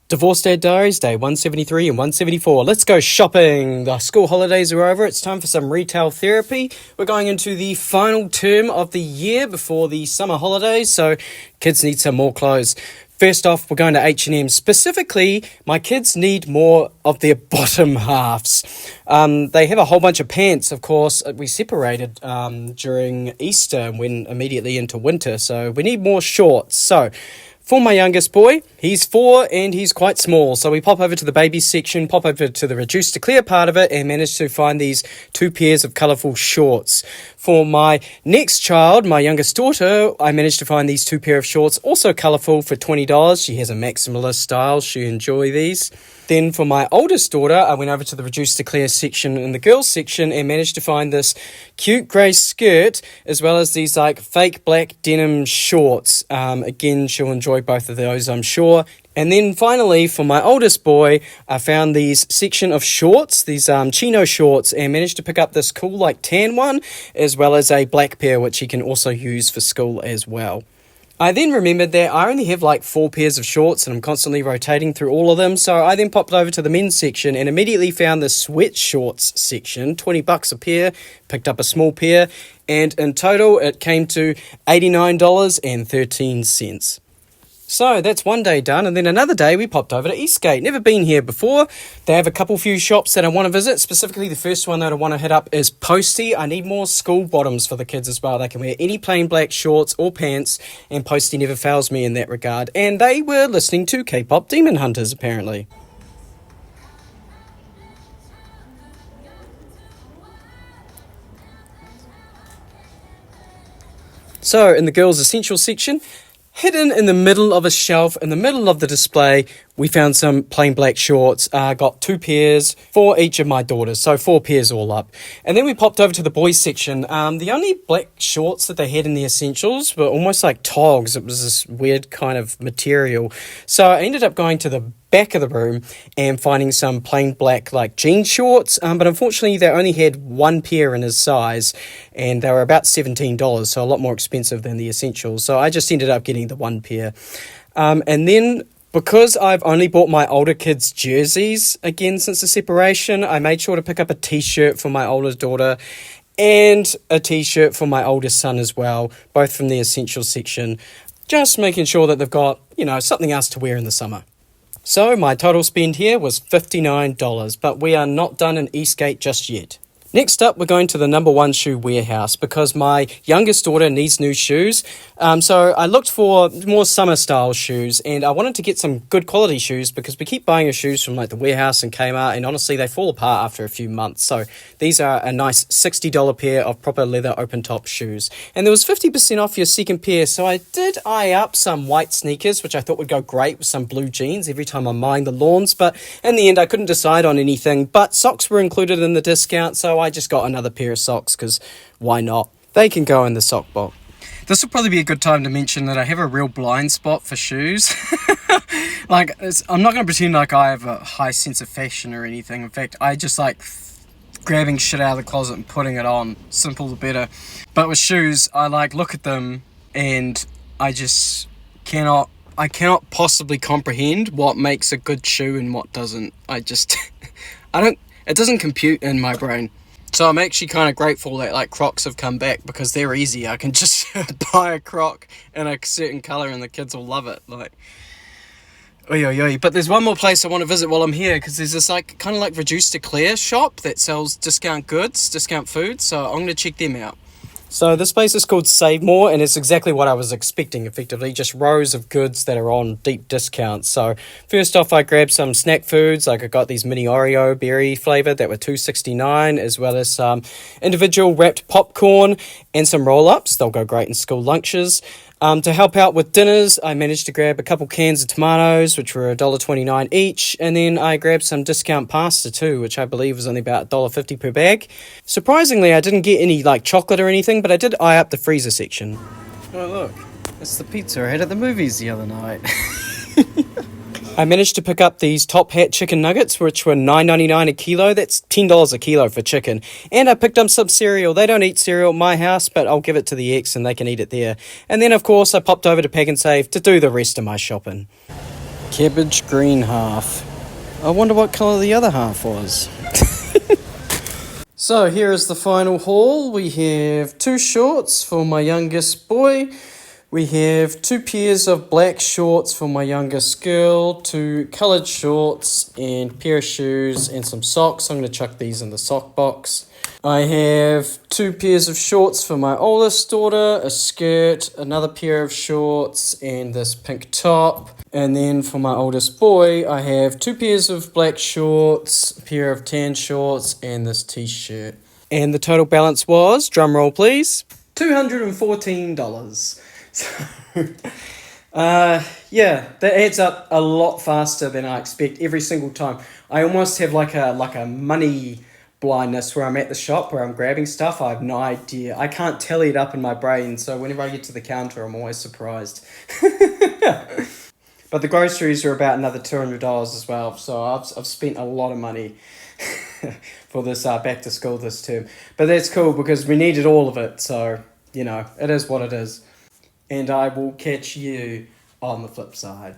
Divorce Dad Diaries, day 173 and 174. Let's go shopping. The school holidays are over. It's time for some retail therapy. We're going into the final term of the year before the summer holidays, so kids need some more clothes. First off, we're going to H&M. Specifically, my kids need more of their bottom halves. They have a whole bunch of pants, of course. We separated during Easter and went immediately into winter, so we need more shorts. So, for my youngest boy, he's 4 and he's quite small, so we pop over to the baby section, pop over to the reduced to clear part of it, and manage to find these 2 pairs of colourful shorts. For my next child, my youngest daughter, I managed to find these 2 pair of shorts, also colourful, for $20. She has a maximalist style, she'll enjoy these. Then for my oldest daughter, I went over to the reduced to clear section in the girls section and managed to find this cute grey skirt as well as these like fake black denim shorts. Again, she'll enjoy both of those, I'm sure. And then finally, for my oldest boy, I found these section of shorts, these chino shorts, and managed to pick up this cool like tan one as well as a black pair, which he can also use for school as well. I then remembered that I only have like 4 pairs of shorts and I'm constantly rotating through all of them, so I then popped over to the men's section and immediately found the sweat shorts section, $20 a pair, picked up a small pair, and in total it came to $89.13. So that's one day done, and then another day we popped over to Eastgate. Never been here before. They have a few shops that I want to visit. Specifically, the first one that I want to hit up is Posty. I need more school bottoms for the kids as well. They can wear any plain black shorts or pants, and Posty never fails me in that regard. And they were listening to K-pop Demon Hunters, apparently. So, in the girls' essentials section, hidden in the middle of a shelf, in the middle of the display, we found some plain black shorts. Got 2 pairs for each of my daughters, so 4 pairs all up. And then we popped over to the boys section. The only black shorts that they had in the essentials were almost like togs. It was this weird kind of material. So I ended up going to the back of the room and finding some plain black like jean shorts, but unfortunately they only had 1 pair in his size and they were about $17, so a lot more expensive than the essentials. So I just ended up getting the 1 pair. And then because I've only bought my older kids' jerseys again since the separation, I made sure to pick up a t-shirt for my oldest daughter and a t-shirt for my oldest son as well, both from the essentials section, just making sure that they've got, something else to wear in the summer. So my total spend here was $59, but we are not done in Eastgate just yet. Next up, we're going to the number 1 shoe warehouse because my youngest daughter needs new shoes. So I looked for more summer style shoes and I wanted to get some good quality shoes because we keep buying her shoes from like the warehouse and Kmart, and honestly they fall apart after a few months. So these are a nice $60 pair of proper leather open top shoes. And there was 50% off your second pair, so I did eye up some white sneakers which I thought would go great with some blue jeans every time I'm mowing the lawns, but in the end I couldn't decide on anything. But socks were included in the discount, so I just got another pair of socks because why not? They can go in the sock box. This will probably be a good time to mention that I have a real blind spot for shoes. I'm not going to pretend like I have a high sense of fashion or anything. In fact, I just like grabbing shit out of the closet and putting it on. Simple the better. But with shoes, I look at them and I just cannot possibly comprehend what makes a good shoe and what doesn't. it doesn't compute in my brain. So I'm actually kind of grateful that Crocs have come back because they're easy. I can just buy a Croc in a certain colour and the kids will love it. But there's one more place I want to visit while I'm here because there's this reduced to clear shop that sells discount goods, discount food. So I'm going to check them out. So this place is called Save More, and it's exactly what I was expecting, effectively, just rows of goods that are on deep discounts. So first off, I grabbed some snack foods, I got these mini Oreo berry flavoured that were $2.69, as well as some individual wrapped popcorn and some roll-ups. They'll go great in school lunches. To help out with dinners, I managed to grab a couple cans of tomatoes, which were $1.29 each, and then I grabbed some discount pasta too, which I believe was only about $1.50 per bag. Surprisingly, I didn't get any chocolate or anything, but I did eye up the freezer section. Oh look, it's the pizza I had at the movies the other night. I managed to pick up these Top Hat chicken nuggets, which were $9.99 a kilo. That's $10 a kilo for chicken. And I picked up some cereal. They don't eat cereal at my house, but I'll give it to the ex and they can eat it there. And then, of course, I popped over to Pack and Save to do the rest of my shopping. Cabbage green half. I wonder what colour the other half was. So here is the final haul. We have 2 shorts for my youngest boy. We have 2 pairs of black shorts for my youngest girl, 2 coloured shorts and pair of shoes and some socks. I'm going to chuck these in the sock box. I have 2 pairs of shorts for my oldest daughter, a skirt, another pair of shorts and this pink top. And then for my oldest boy, I have 2 pairs of black shorts, a pair of tan shorts and this t-shirt. And the total balance was, drum roll please, $214. So, yeah, that adds up a lot faster than I expect every single time. I almost have like a money blindness where I'm at the shop where I'm grabbing stuff. I have no idea. I can't tally it up in my brain. So whenever I get to the counter, I'm always surprised. But the groceries are about another $200 as well. So I've spent a lot of money for this back to school this term. But that's cool because we needed all of it. So, you know, it is what it is. And I will catch you on the flip side.